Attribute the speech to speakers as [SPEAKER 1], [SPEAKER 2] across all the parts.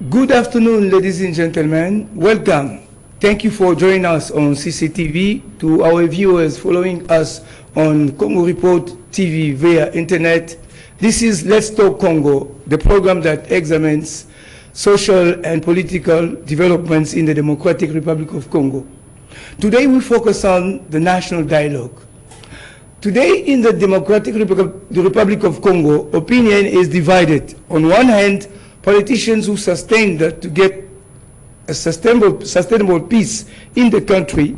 [SPEAKER 1] Good afternoon, ladies and gentlemen. Welcome. Thank you for joining us on CCTV. To our viewers following us on Congo Report TV via internet, this is Let's Talk Congo, the program that examines social and political developments in the Democratic Republic of Congo. Today we focus on the national dialogue. Today in the Democratic Republic of Congo, opinion is divided. On one hand, politicians who sustain that to get a sustainable peace in the country,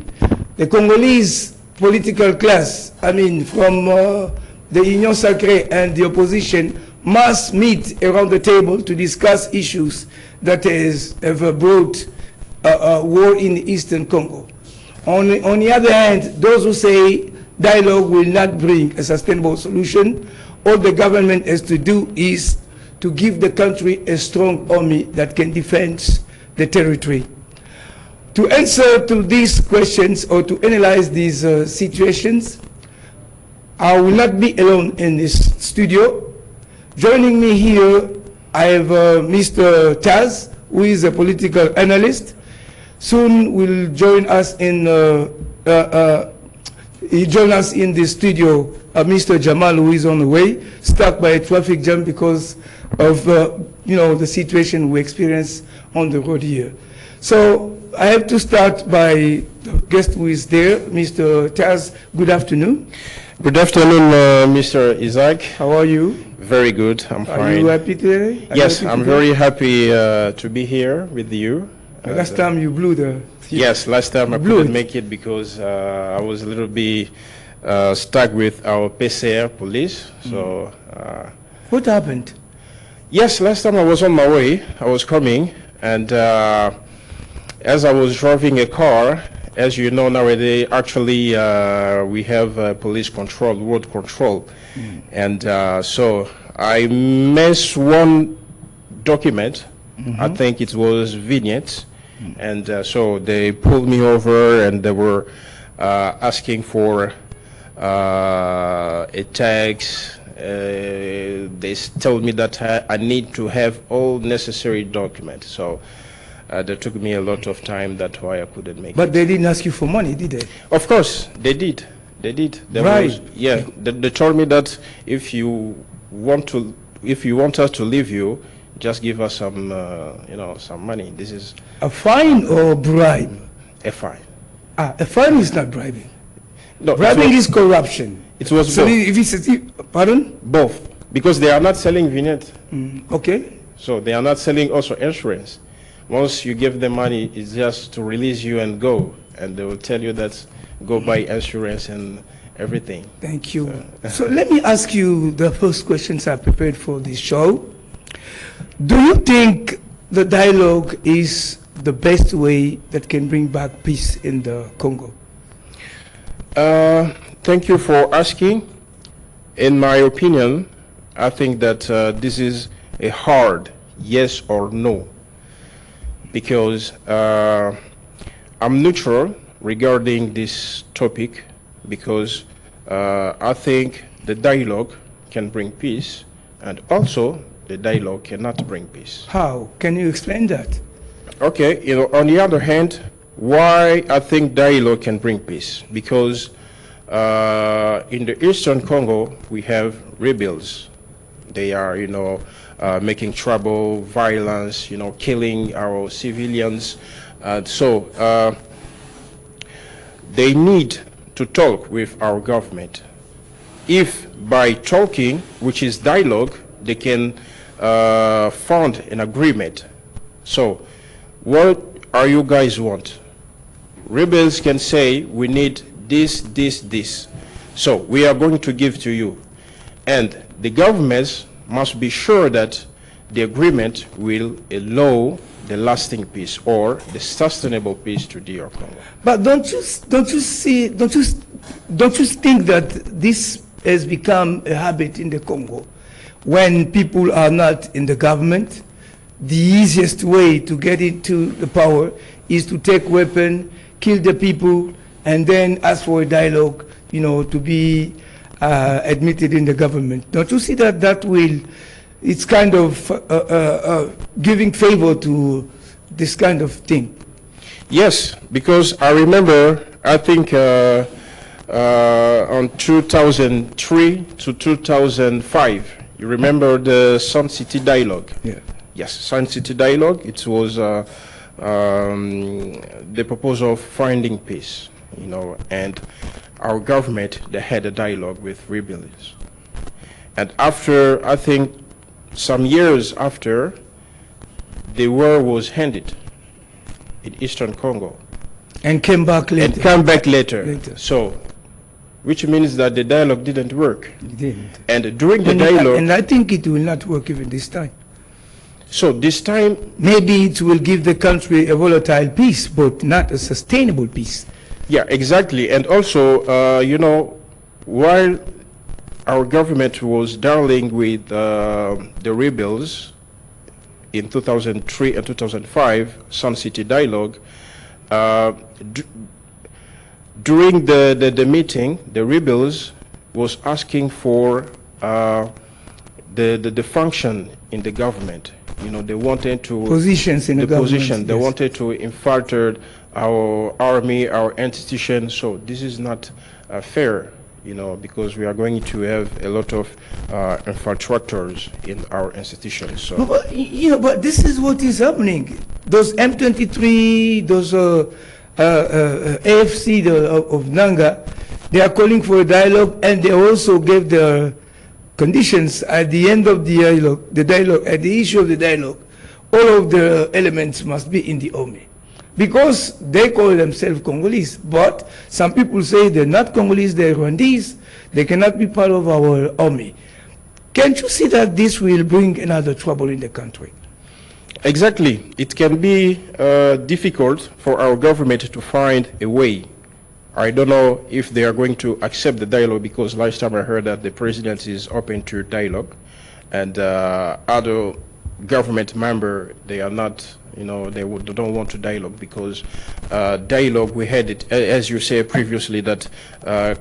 [SPEAKER 1] the Congolese political class, from the Union Sacrée and the opposition, must meet around the table to discuss issues that have brought war in Eastern Congo. On the other hand, those who say dialogue will not bring a sustainable solution, all the government has to do is to give the country a strong army that can defend the territory. To answer to these questions or to analyze these situations, I will not be alone in this studio. Joining me here, I have Mr. Taz, who is a political analyst. Soon will join us in the studio, Mr. Jamal, who is on the way, stuck by a traffic jam because of the situation we experience on the road here. So I have to start by the guest who is there, Mr. Taz. Good afternoon.
[SPEAKER 2] Good afternoon, Mr. Isaac.
[SPEAKER 1] How are you?
[SPEAKER 2] Very good. I'm fine.
[SPEAKER 1] Are you happy today?
[SPEAKER 2] Yes, I'm very happy to be here with you.
[SPEAKER 1] Last time you blew the...
[SPEAKER 2] Yes, last time I couldn't make it because I was a little bit stuck with our PCR police. So,
[SPEAKER 1] what happened?
[SPEAKER 2] Yes, last time I was on my way. I was coming, and as I was driving a car, as you know nowadays, actually we have police control, road control, and so I missed one document. I think it was vignette. And so they pulled me over and they were asking for a tax. They told me that I need to have all necessary documents. So that took me a lot of time. That's why I couldn't make it.
[SPEAKER 1] But they didn't ask you for money, did they?
[SPEAKER 2] Of course, they did. They did.
[SPEAKER 1] Right.
[SPEAKER 2] They told me that if you want us to leave you, just give us some, some money. This is
[SPEAKER 1] a fine or bribe?
[SPEAKER 2] A fine.
[SPEAKER 1] A fine is not bribing.
[SPEAKER 2] No,
[SPEAKER 1] bribing is corruption.
[SPEAKER 2] It was
[SPEAKER 1] so
[SPEAKER 2] both.
[SPEAKER 1] If it's pardon?
[SPEAKER 2] Both, because they are not selling vignette.
[SPEAKER 1] Okay.
[SPEAKER 2] So they are not selling also insurance. Once you give them money, it's just to release you and go, and they will tell you that go buy insurance and everything.
[SPEAKER 1] Thank you. So let me ask you the first questions I prepared for this show. Do you think the dialogue is the best way that can bring back peace in the Congo?
[SPEAKER 2] Thank you for asking. In my opinion, I think that this is a hard yes or no, because I'm neutral regarding this topic, because I think the dialogue can bring peace, and also the dialogue cannot bring peace.
[SPEAKER 1] How? Can you explain that?
[SPEAKER 2] Okay, on the other hand, why I think dialogue can bring peace? Because in the Eastern Congo, we have rebels. They are, making trouble, violence, killing our civilians. So they need to talk with our government. If by talking, which is dialogue, they can found an agreement. So what are you guys want? Rebels can say we need this. So we are going to give to you. And the governments must be sure that the agreement will allow the lasting peace or the sustainable peace to DR Congo.
[SPEAKER 1] But don't you think that this has become a habit in the Congo? When people are not in the government, the easiest way to get into the power is to take weapons, kill the people, and then ask for a dialogue, to be admitted in the government. Don't you see that that will it's kind of giving favor to this kind of thing.
[SPEAKER 2] Yes, because I remember, I think on 2003 to 2005, you remember the Sun City dialogue?
[SPEAKER 1] Yeah.
[SPEAKER 2] Yes, Sun City dialogue. It was the proposal of finding peace, you know, and our government, they had a dialogue with rebels. And after, I think, some years after, the war was ended in Eastern Congo.
[SPEAKER 1] And came back later.
[SPEAKER 2] And come back later. So, which means that the dialogue didn't work.
[SPEAKER 1] It didn't.
[SPEAKER 2] And during the dialogue...
[SPEAKER 1] And I think it will not work even this time.
[SPEAKER 2] So this time...
[SPEAKER 1] Maybe it will give the country a volatile peace, but not a sustainable peace.
[SPEAKER 2] Yeah, exactly. And also, you know, while our government was dealing with the rebels in 2003 and 2005, Sun City dialogue, during the meeting, the rebels was asking for the function in the government. You know, they wanted to...
[SPEAKER 1] Positions in the government.
[SPEAKER 2] Position. They
[SPEAKER 1] yes.
[SPEAKER 2] wanted to infiltrate our army, our institution. So this is not fair, you know, because we are going to have a lot of infiltrators in our institutions. So.
[SPEAKER 1] But, you know, but this is what is happening. Those M23, those AFC of Nanga, they are calling for a dialogue, and they also gave the conditions at the end of the dialogue, at the issue of the dialogue, all of the elements must be in the army. Because they call themselves Congolese, but some people say they're not Congolese, they're Rwandese, they cannot be part of our army. Can't you see that this will bring another trouble in the country?
[SPEAKER 2] Exactly. It can be difficult for our government to find a way. I don't know if they are going to accept the dialogue, because last time I heard that the president is open to dialogue, and other government members, they are not, you know, they don't want to dialogue, because dialogue, we had it, as you said previously, that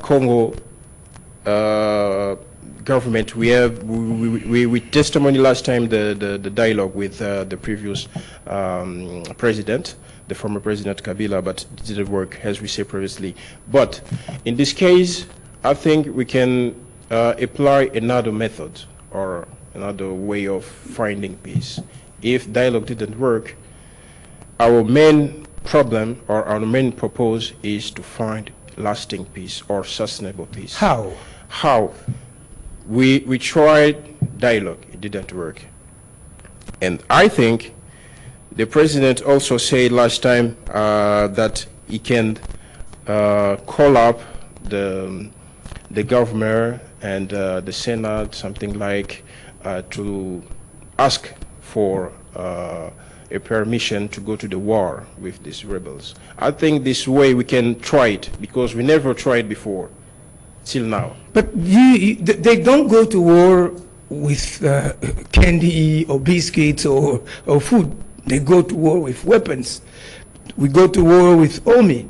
[SPEAKER 2] Congo government, we testimony last time the dialogue with the previous president, the former President Kabila, but it didn't work, as we said previously. But in this case, I think we can apply another method or another way of finding peace. If dialogue didn't work, our main problem or our main purpose is to find lasting peace or sustainable peace.
[SPEAKER 1] How?
[SPEAKER 2] How? We tried dialogue, it didn't work. And I think the president also said last time that he can call up the governor and the Senate, something like, to ask for a permission to go to the war with these rebels. I think this way we can try it, because we never tried before, till now.
[SPEAKER 1] But they don't go to war with candy or biscuits or food. They go to war with weapons. We go to war with army.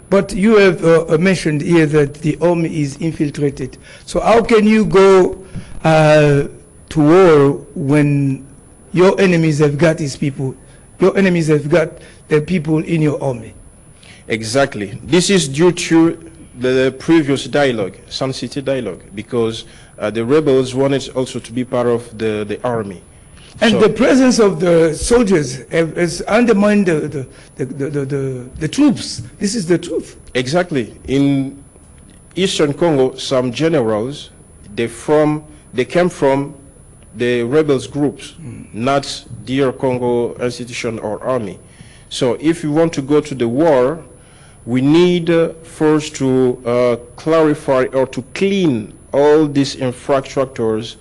[SPEAKER 1] But you have mentioned here that the army is infiltrated. So how can you go to war when your enemies have got these people? Your enemies have got the people in your army. Exactly.
[SPEAKER 2] This is due to the previous dialogue, Sun City dialogue, because the rebels wanted also to be part of the army.
[SPEAKER 1] And so the presence of the soldiers has undermined the troops. This is the truth.
[SPEAKER 2] Exactly. In Eastern Congo, some generals, they came from the rebels groups, not DR Congo institution or army. So if we want to go to the war, we need first to clarify or to clean all these infrastructures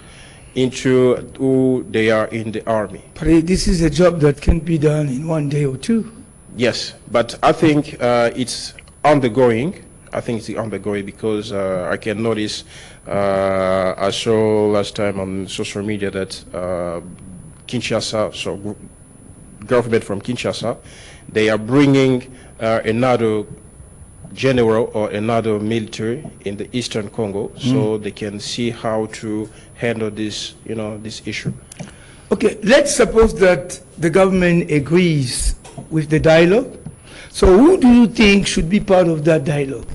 [SPEAKER 2] into who they are in the army.
[SPEAKER 1] But this is a job that can be done in 1 day or 2.
[SPEAKER 2] Yes, but I think it's undergoing. I think it's undergoing because I can notice, I saw last time on social media that Kinshasa, so government from Kinshasa, they are bringing another general or another military in the Eastern Congo, so they can see how to handle this, this issue.
[SPEAKER 1] Okay, let's suppose that the government agrees with the dialogue. So who do you think should be part of that dialogue?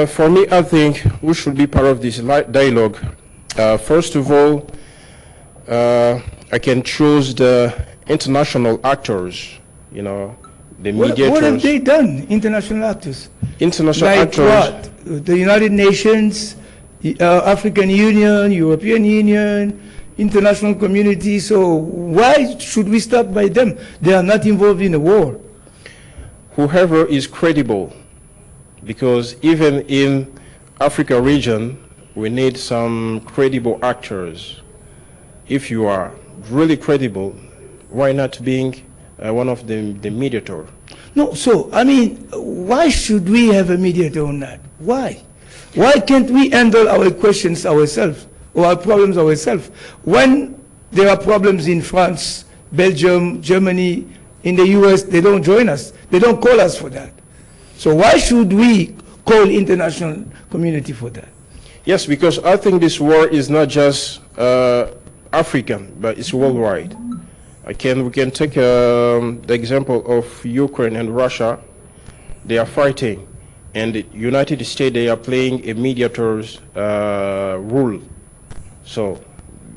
[SPEAKER 2] For me, I think who should be part of this dialogue. First of all, I can choose the international actors, the mediators.
[SPEAKER 1] What have they done, international actors?
[SPEAKER 2] International
[SPEAKER 1] like
[SPEAKER 2] actors.
[SPEAKER 1] What? The United Nations, the African Union, European Union, international community. So why should we start by them? They are not involved in the war.
[SPEAKER 2] Whoever is credible, because even in Africa region, we need some credible actors. If you are really credible, why not being one of the mediator?
[SPEAKER 1] No, so, I mean, why should we have a mediator on that? Why? Why can't we handle our questions ourselves or our problems ourselves? When there are problems in France, Belgium, Germany, in the US, they don't join us. They don't call us for that. So why should we call international community for that?
[SPEAKER 2] Yes, because I think this war is not just African, but it's worldwide. We can take the example of Ukraine and Russia. They are fighting, and the United States, they are playing a mediator's role. So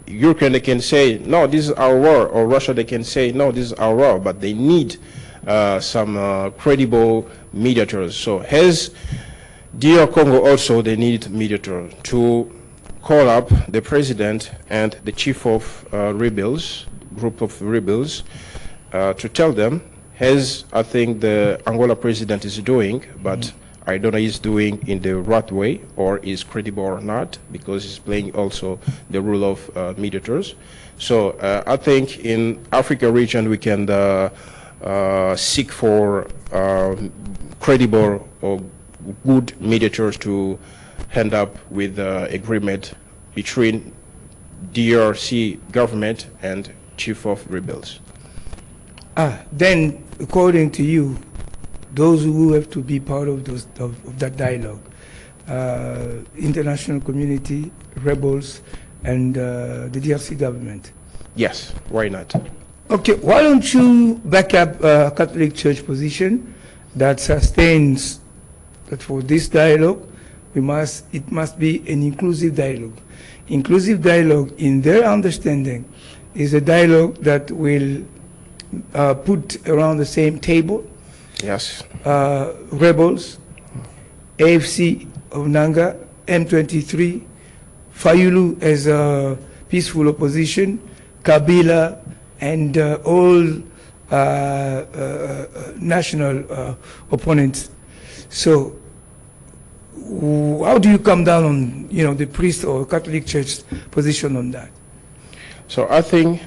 [SPEAKER 2] Ukraine, they can say, no, this is our war, or Russia, they can say, no, this is our war, but they need some credible mediators. So as DR Congo also, they need mediator to call up the president and the chief of rebels, group of rebels, to tell them, as I think the Angola president is doing, but I don't know he's doing in the right way or is credible or not, because he's playing also the role of mediators. So I think in Africa region we can seek for credible or good mediators to end up with agreement between DRC government and chief of rebels.
[SPEAKER 1] Then, according to you, those who have to be part of that dialogue, international community, rebels, and the DRC government.
[SPEAKER 2] Yes, why not?
[SPEAKER 1] Okay, why don't you back up Catholic Church position that sustains that for this dialogue, it must be an inclusive dialogue. Inclusive dialogue, in their understanding, is a dialogue that will put around the same table
[SPEAKER 2] Yes.
[SPEAKER 1] Rebels, AFC of Nanga, M23, Fayulu as a peaceful opposition, Kabila, and all national opponents. So how do you come down on, the priest or Catholic Church position on that?
[SPEAKER 2] So I think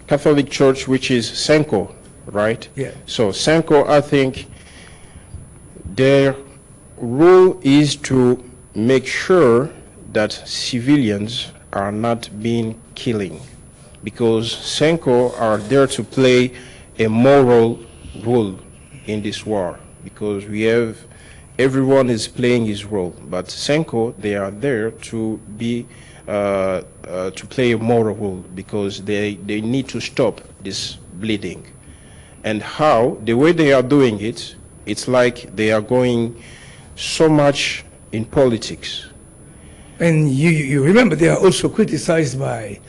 [SPEAKER 2] Catholic Church, which is Senko, right?
[SPEAKER 1] Yeah.
[SPEAKER 2] So Senko, I think their role is to make sure that civilians are not being killing, because Senko are there to play a moral role in this war, because everyone is playing his role, but Senko, they are there to be to play a moral role, because they need to stop this bleeding. And how, the way they are doing it, it's like they are going so much in politics.
[SPEAKER 1] And you remember they are also criticized by,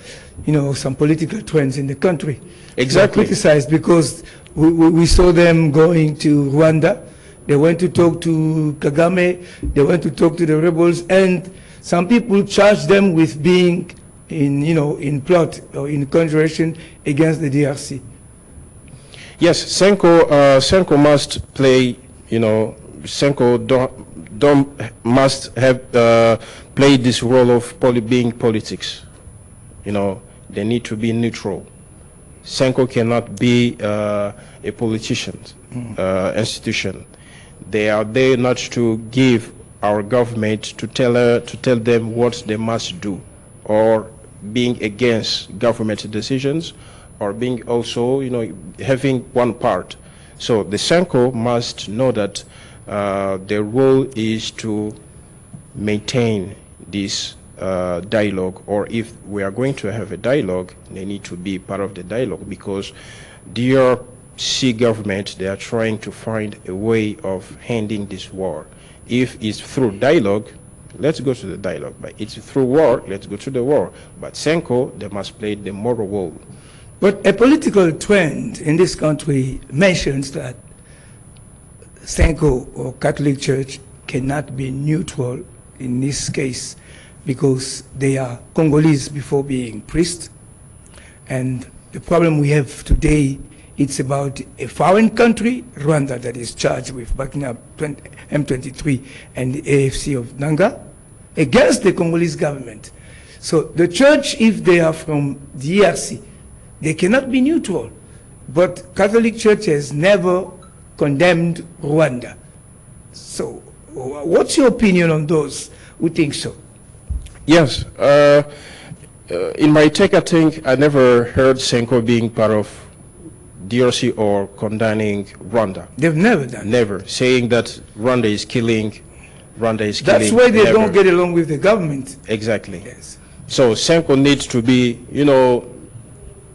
[SPEAKER 1] some political trends in the country.
[SPEAKER 2] Exactly.
[SPEAKER 1] They are criticized because we saw them going to Rwanda. They went to talk to Kagame. They went to talk to the rebels, and some people charged them with being in plot or in conjuration against the DRC.
[SPEAKER 2] Yes, Senko must play. Senko must have played this role of being politics. They need to be neutral. Senko cannot be a politician institution. They are there not to give our government to tell them what they must do, or being against government decisions, or being also having one part. So the Senko must know that their role is to maintain this dialogue, or if we are going to have a dialogue, they need to be part of the dialogue, because DRC government, they are trying to find a way of ending this war. If it's through dialogue, let's go to the dialogue. But it's through war, let's go to the war. But Senko, they must play the moral role.
[SPEAKER 1] But a political trend in this country mentions that Senko or Catholic Church cannot be neutral in this case because they are Congolese before being priests. And the problem we have today, it's about a foreign country, Rwanda, that is charged with backing up M23 and the AFC of Nanga against the Congolese government. So the church, if they are from DRC, they cannot be neutral. But Catholic Church has never condemned Rwanda. So what's your opinion on those who think so?
[SPEAKER 2] Yes. In my take, I think I never heard Senko being part of DRC or condemning Rwanda.
[SPEAKER 1] They've never done
[SPEAKER 2] Never. That. Saying that Rwanda is killing.
[SPEAKER 1] That's why they don't get along with the government.
[SPEAKER 2] Exactly.
[SPEAKER 1] Yes.
[SPEAKER 2] So Senko needs to be,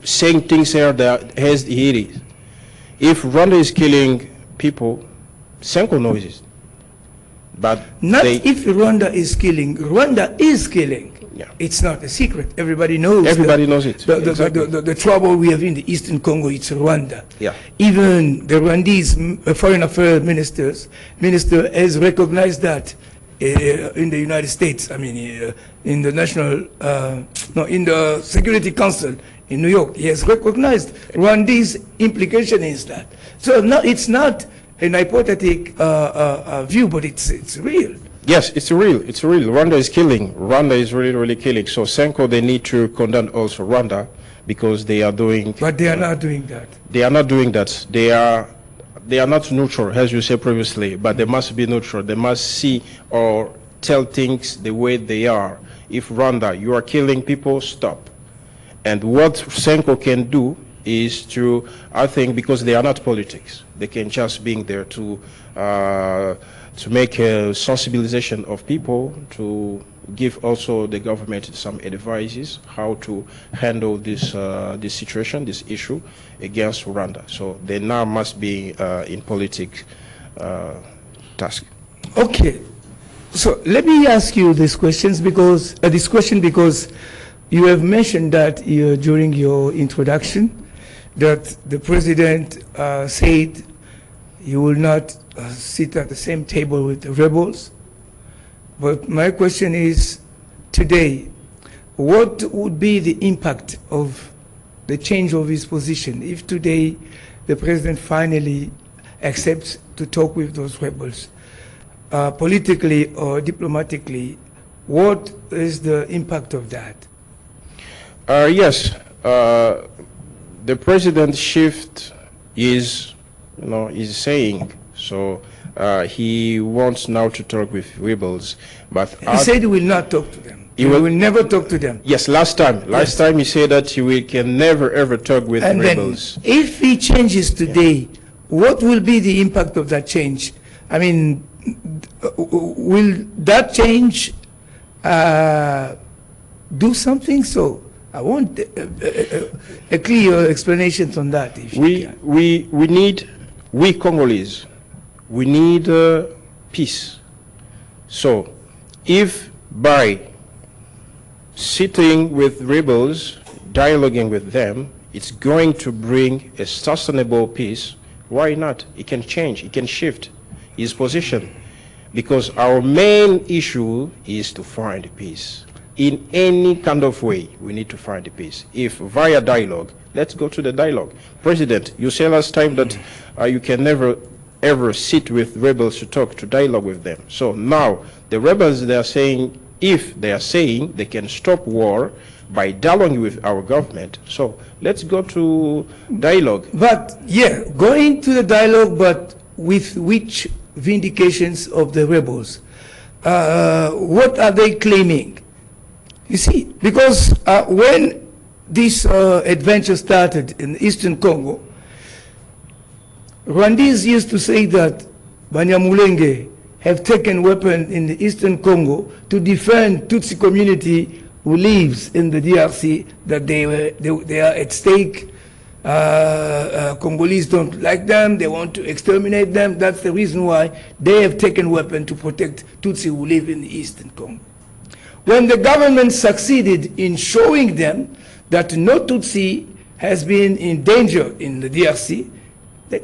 [SPEAKER 2] saying things here that has it is. If Rwanda is killing people, Senko knows it. But
[SPEAKER 1] not if Rwanda is killing. Rwanda is killing. Yeah. It's not a secret. Everybody knows.
[SPEAKER 2] Everybody knows it.
[SPEAKER 1] The trouble we have in the Eastern Congo, it's Rwanda.
[SPEAKER 2] Yeah.
[SPEAKER 1] Even the Rwandese foreign affairs minister has recognized that in the United States. I mean, in the in the Security Council in New York, he has recognized Rwanda's implication is that. So no, it's not an hypothetical view, but it's real.
[SPEAKER 2] Yes, it's real. It's real. Rwanda is killing. Rwanda is really, really killing. So Senko, they need to condemn also Rwanda because they are doing.
[SPEAKER 1] But they are not doing that.
[SPEAKER 2] They are not doing that. They are not neutral, as you said previously. But they must be neutral. They must see or tell things the way they are. If Rwanda, you are killing people, stop. And what Senko can do is to, I think, because they are not politics, they can just be there to make a sensibilization of people, to give also the government some advices how to handle this this situation, this issue against Rwanda. So they now must be in politics task.
[SPEAKER 1] Okay, so let me ask you this question because you have mentioned that during your introduction that the president said he will not sit at the same table with the rebels. But my question is, today, what would be the impact of the change of his position if today the president finally accepts to talk with those rebels? Politically or diplomatically, what is the impact of that?
[SPEAKER 2] Yes, the president's shift is, is saying, so he wants now to talk with rebels, but
[SPEAKER 1] he said he will not talk to them. He will never talk to them.
[SPEAKER 2] Yes, last time he said that can never ever talk with rebels.
[SPEAKER 1] Then if he changes today, what will be the impact of that change? I mean, will that change do something? So I want a clear explanation on that. If
[SPEAKER 2] we Congolese, we need peace. So if by sitting with rebels, dialoguing with them, it's going to bring a sustainable peace, why not? It can change, it can shift his position. Because our main issue is to find peace. In any kind of way, we need to find peace. If via dialogue, let's go to the dialogue. President, you said last time that you can never ever sit with rebels to talk, to dialogue with them. So now, the rebels, they are saying, if they are saying they can stop war by dialoguing with our government, so let's go to dialogue.
[SPEAKER 1] But, yeah, going to the dialogue, but with which vindications of the rebels? What are they claiming? You see, because when this adventure started in Eastern Congo, Rwandese used to say that Banyamulenge have taken weapons in the Eastern Congo to defend Tutsi community who lives in the DRC, that they are at stake. Congolese don't like them, they want to exterminate them. That's the reason why they have taken weapons to protect Tutsi who live in the Eastern Congo. When the government succeeded in showing them that no Tutsi has been in danger in the DRC,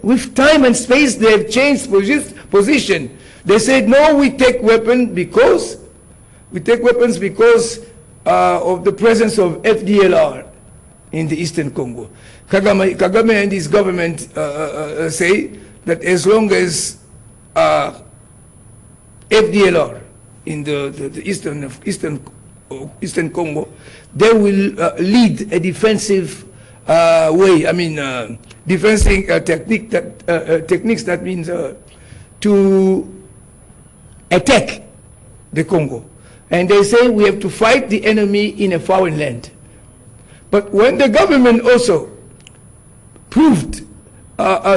[SPEAKER 1] with time and space they have changed position. They said, no, we take weapons because of the presence of FDLR in the Eastern Congo. Kagame and his government say that as long as FDLR in the Eastern Congo, they will lead a defensive way. I mean, defensive techniques. That means to attack the Congo. And they say we have to fight the enemy in a foreign land. But when the government also proved,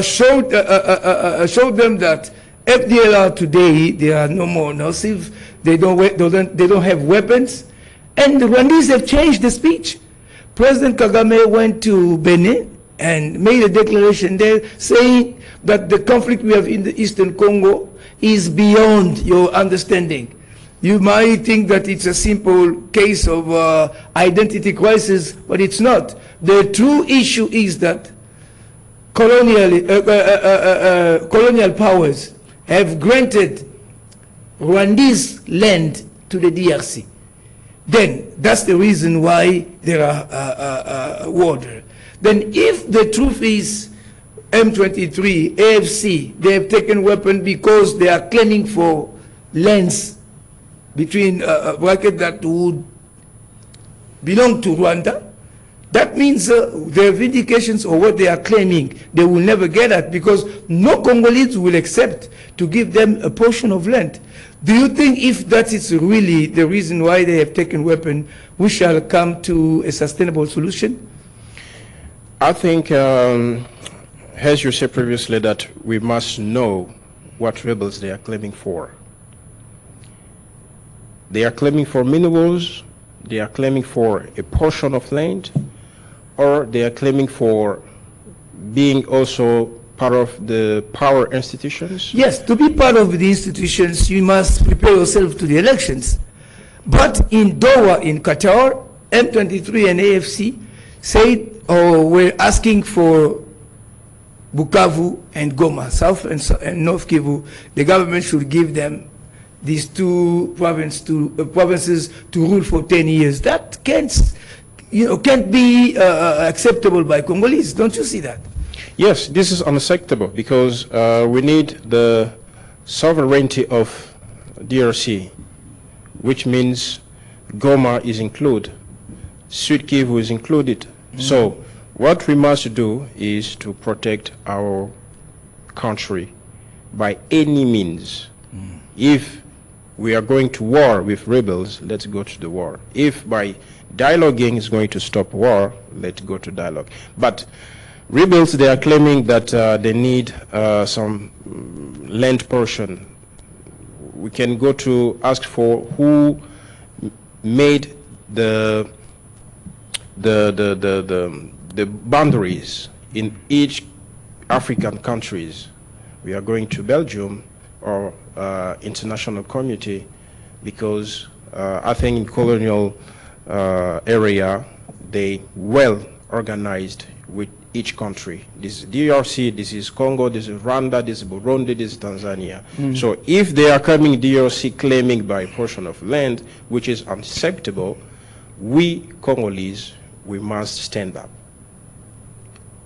[SPEAKER 1] showed them that FDLR today, they are no more nocive, they don't have weapons, and the Rwandese have changed the speech. President Kagame went to Benin and made a declaration there saying that the conflict we have in the Eastern Congo is beyond your understanding. You might think that it's a simple case of identity crisis, but it's not. The true issue is that colonial powers have granted Rwandese land to the DRC. Then that's the reason why there are war there. Then if the truth is M23, AFC, they have taken weapons because they are claiming for lands between bracket that would belong to Rwanda, that means their vindications or what they are claiming, they will never get at, because no Congolese will accept to give them a portion of land. Do you think if that is really the reason why they have taken weapons, we shall come to a sustainable solution?
[SPEAKER 2] I think, as you said previously, that we must know what rebels they are claiming for. They are claiming for minerals, they are claiming for a portion of land, or they are claiming for being also part of the power institutions?
[SPEAKER 1] Yes, to be part of the institutions, you must prepare yourself to the elections. But in Doha, in Qatar, M23 and AFC said, or were asking for Bukavu and Goma, South and North Kivu. The government should give them these two provinces to rule for 10 years. That can't be acceptable by Congolese. Don't you see that?
[SPEAKER 2] Yes, this is unacceptable because we need the sovereignty of DRC, which means Goma is included, Sud Kivu is included. So what we must do is to protect our country by any means. If we are going to war with rebels, let's go to the war. If by dialoguing is going to stop war, let's go to dialogue. But rebels, they are claiming that they need some land portion. We can go to ask for who made the boundaries in each African countries. We are going to Belgium or international community because I think in colonial area they well organized with each country. This is DRC, this is Congo, this is Rwanda, this is Burundi, this is Tanzania. So if they are coming DRC claiming by a portion of land, which is unacceptable, we Congolese, we must stand up.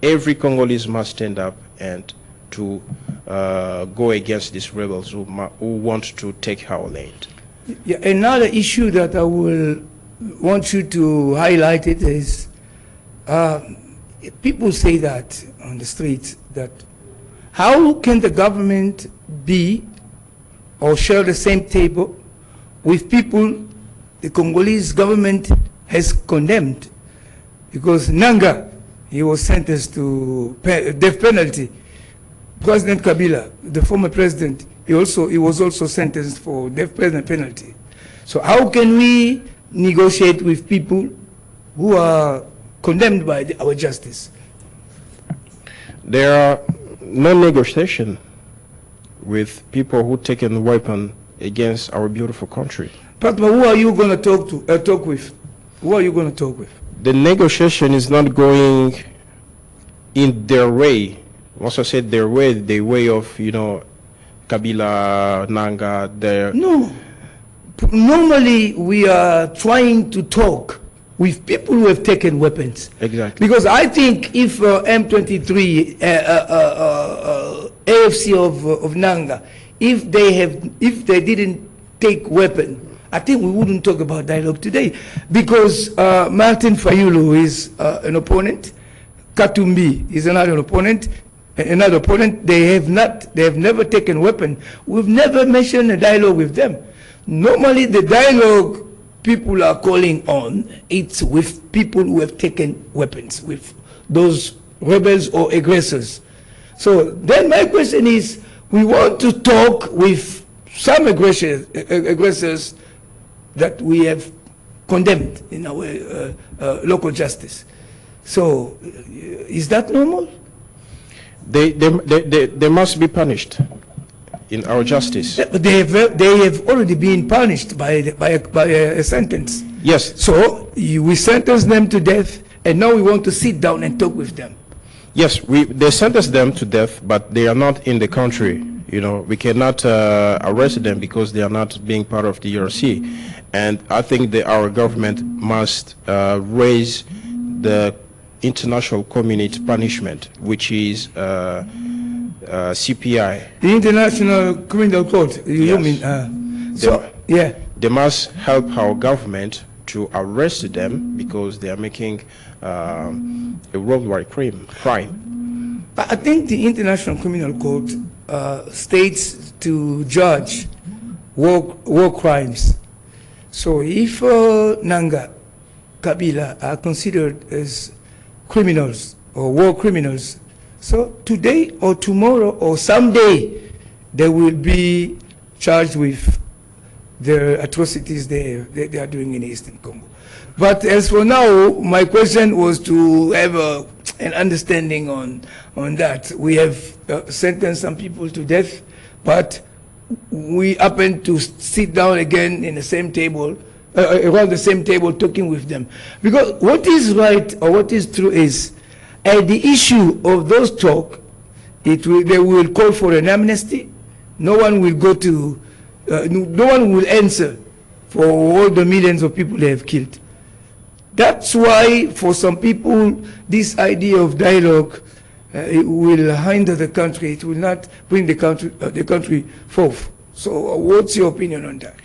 [SPEAKER 2] Every Congolese must stand up and to go against these rebels who want to take our land.
[SPEAKER 1] Yeah, another issue that I will want you to highlight it is people say that on the streets, that how can the government be or share the same table with people the Congolese government has condemned? Because Nanga, he was sentenced to death penalty. President Kabila, the former president, he was also sentenced for death penalty. So how can we negotiate with people who are condemned by our justice?
[SPEAKER 2] There are no negotiation with people who taken a weapon against our beautiful country.
[SPEAKER 1] But who are you going to talk with? Who are you going to talk with?
[SPEAKER 2] The negotiation is not going in their way. Once I said their way, the way of, you know, Kabila, Nanga, their...
[SPEAKER 1] No. Normally, we are trying to talk with people who have taken weapons.
[SPEAKER 2] Exactly.
[SPEAKER 1] Because I think if M23, AFC of Nanga, if they didn't take weapon, I think we wouldn't talk about dialogue today. Because Martin Fayulu is an opponent, Katumbi is another opponent. They have never taken weapon. We've never mentioned a dialogue with them. Normally, the dialogue people are calling on, it's with people who have taken weapons, with those rebels or aggressors. So then my question is, we want to talk with some aggressors that we have condemned in our local justice. So is that normal?
[SPEAKER 2] They must be punished in our justice.
[SPEAKER 1] But they have already been punished by a sentence.
[SPEAKER 2] Yes.
[SPEAKER 1] So we sentence them to death, and now we want to sit down and talk with them.
[SPEAKER 2] Yes, they sentenced them to death, but they are not in the country. You know, we cannot arrest them because they are not being part of the ERC. And I think that our government must raise the international community punishment, which is CPI.
[SPEAKER 1] The International Criminal Court, you mean? Yeah.
[SPEAKER 2] They must help our government to arrest them because they are making a worldwide crime.
[SPEAKER 1] I think the International Criminal Court states to judge war crimes. So if Nanga, Kabila are considered as criminals or war criminals, so today or tomorrow or someday they will be charged with the atrocities they are doing in Eastern Congo. But as for now, my question was to have an understanding on that. We have sentenced some people to death, but we happen to sit down again in the same table, around the same table, talking with them. Because what is right or what is true is, at the issue of those talk, they will call for an amnesty. No one will go to, no one will answer for all the millions of people they have killed. That's why, for some people, this idea of dialogue it will hinder the country. It will not bring the country forth. So, what's your opinion on that?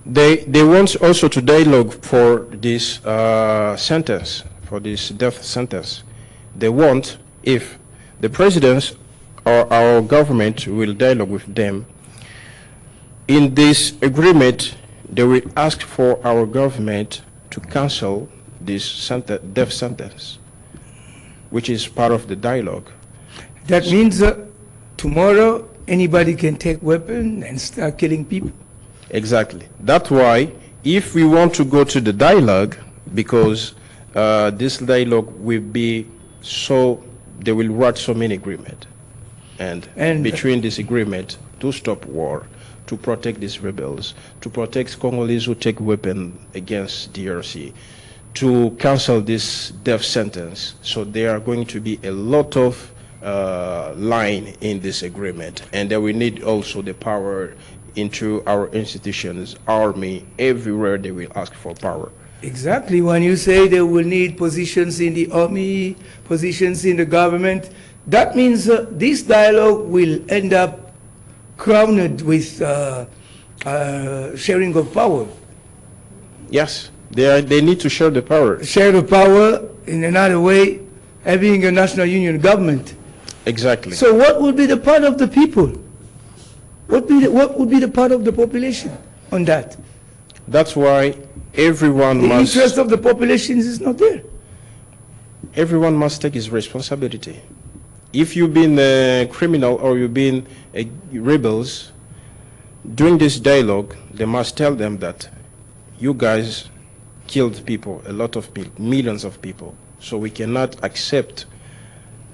[SPEAKER 2] They want also to dialogue for this sentence, for this death sentence. They want, if the presidents or our government will dialogue with them, in this agreement, they will ask for our government to cancel this death sentence, which is part of the dialogue.
[SPEAKER 1] That means tomorrow anybody can take weapon and start killing people?
[SPEAKER 2] Exactly. That's why if we want to go to the dialogue, because this dialogue will be so, they will write so many agreements. And between this agreement to stop war, to protect these rebels, to protect Congolese who take weapons against DRC, to cancel this death sentence. So there are going to be a lot of line in this agreement, and then we need also the power into our institutions, army, everywhere they will ask for power.
[SPEAKER 1] Exactly. When you say they will need positions in the army, positions in the government, that means this dialogue will end up crowned with sharing of power.
[SPEAKER 2] Yes, they need to share the power.
[SPEAKER 1] Share the power in another way, having a national union government.
[SPEAKER 2] Exactly.
[SPEAKER 1] So what would be the part of the people? What would be the part of the population on that?
[SPEAKER 2] That's why everyone
[SPEAKER 1] the
[SPEAKER 2] must...
[SPEAKER 1] The interest of the population is not there.
[SPEAKER 2] Everyone must take his responsibility. If you've been a criminal or you've been rebels, during this dialogue, they must tell them that you guys killed people, a lot of people, millions of people. So we cannot accept,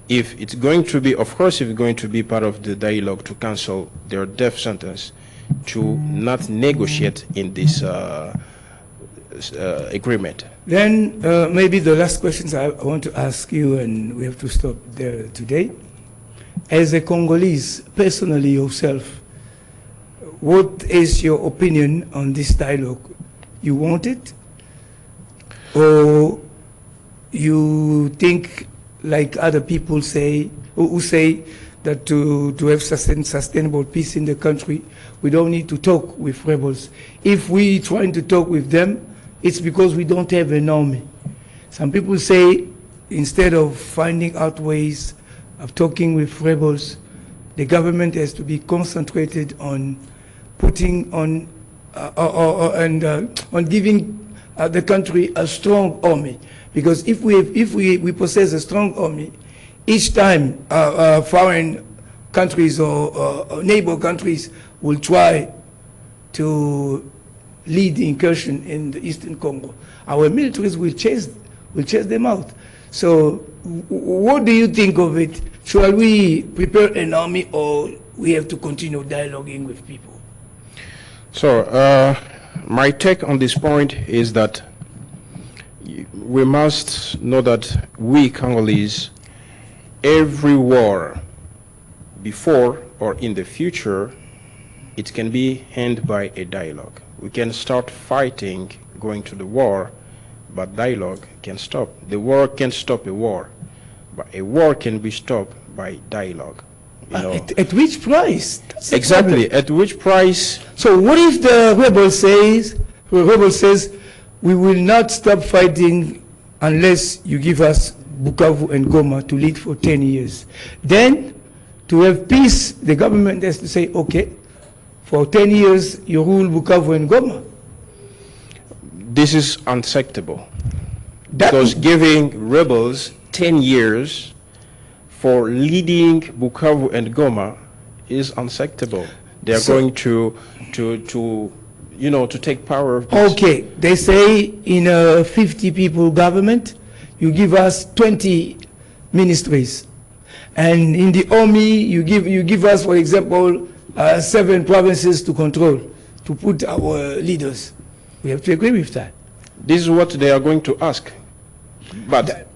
[SPEAKER 2] if it's going to be, of course, if it's going to be part of the dialogue to cancel their death sentence, to not negotiate in this agreement.
[SPEAKER 1] Then maybe the last questions I want to ask you, and we have to stop there today. As a Congolese, personally yourself, what is your opinion on this dialogue? You want it? Or you think, like other people say, who say that to have sustainable peace in the country, we don't need to talk with rebels. If we trying to talk with them, it's because we don't have an army. Some people say, instead of finding out ways of talking with rebels, the government has to be concentrated on putting on on giving the country a strong army. Because if we possess a strong army, each time foreign countries or neighbor countries will try to lead the incursion in the Eastern Congo, our militaries will chase them out. So what do you think of it? Shall we prepare an army, or we have to continue dialoguing with people?
[SPEAKER 2] So my take on this point is that we must know that we Congolese, every war, before or in the future, it can be ended by a dialogue. We can start fighting, going to the war, but dialogue can stop. The war can stop a war, but a war can be stopped by dialogue. You know.
[SPEAKER 1] At which price?
[SPEAKER 2] Exactly. At which price?
[SPEAKER 1] So what if the rebel says, we will not stop fighting unless you give us Bukavu and Goma to lead for 10 years. Then, to have peace, the government has to say, okay, for 10 years you rule Bukavu and Goma.
[SPEAKER 2] This is unacceptable. Because giving rebels 10 years for leading Bukavu and Goma is unacceptable. They are going to take power of this. Okay,
[SPEAKER 1] they say in a 50 people government, you give us 20 ministries. And in the army, you give us, for example, 7 provinces to control, to put our leaders. We have to agree with that.
[SPEAKER 2] This is what they are going to ask. But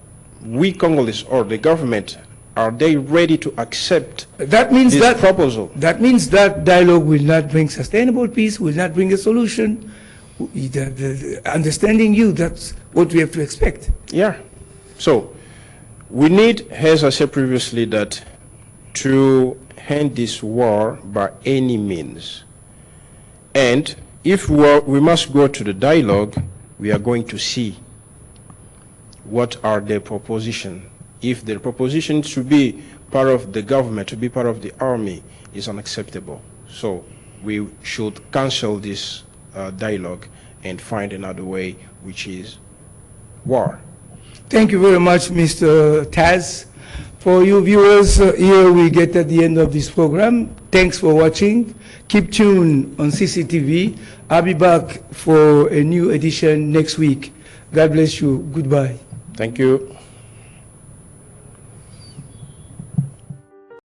[SPEAKER 2] we Congolese, or the government, are they ready to accept this proposal?
[SPEAKER 1] That means that dialogue will not bring sustainable peace, will not bring a solution. Understanding you, that's what we have to expect.
[SPEAKER 2] Yeah. So we need, as I said previously, that to end this war by any means. And if we must go to the dialogue, we are going to see what are their propositions. If the proposition to be part of the government, to be part of the army, is unacceptable. So we should cancel this dialogue and find another way, which is war.
[SPEAKER 1] Thank you very much, Mr. Taz. For you viewers, here we get at the end of this program. Thanks for watching. Keep tuned on CCTV. I'll be back for a new edition next week. God bless you. Goodbye.
[SPEAKER 2] Thank you.